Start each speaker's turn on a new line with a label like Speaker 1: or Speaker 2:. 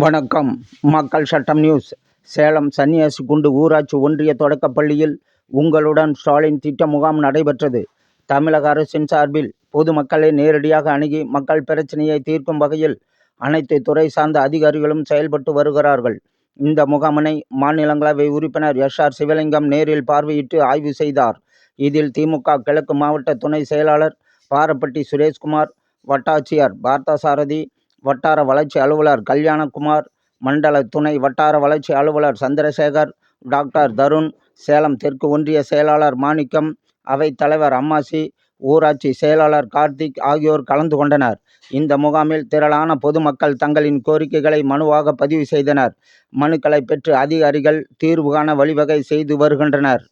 Speaker 1: வணக்கம். மக்கள் சட்டம் நியூஸ். சேலம் சன்னியாசிகுண்டு ஊராட்சி ஒன்றிய தொடக்கப்பள்ளியில் உங்களுடன் ஸ்டாலின் திட்ட முகாம் நடைபெற்றது. தமிழக அரசின் சார்பில் பொதுமக்களை நேரடியாக அணுகி மக்கள் பிரச்சனையை தீர்க்கும் வகையில் அனைத்து துறை சார்ந்த அதிகாரிகளும் செயல்பட்டு வருகிறார்கள். இந்த முகாமினை மாநிலங்களவை உறுப்பினர் எஸ்.ஆர். சிவலிங்கம் நேரில் பார்வையிட்டு ஆய்வு செய்தார். இதில் திமுக கிழக்கு மாவட்ட துணை செயலாளர் பாரப்பட்டி சுரேஷ்குமார், வட்டாட்சியர் பார்த்தசாரதி, வட்டார வளர்ச்சி அலுவலர் கல்யாணகுமார், மண்டல துணை வட்டார வளர்ச்சி அலுவலர் சந்திரசேகர், டாக்டர் தருண், சேலம் தெற்கு ஒன்றிய செயலாளர் மாணிக்கம், அவைத்தலைவர் அம்மாசி, ஊராட்சி செயலாளர் கார்த்திக் ஆகியோர் கலந்து கொண்டனர். இந்த முகாமில் திரளான பொதுமக்கள் தங்களின் கோரிக்கைகளை மனுவாக பதிவு செய்தனர். மனுக்களை பெற்று அதிகாரிகள் தீர்வு காண வழிவகை செய்து வருகின்றனர்.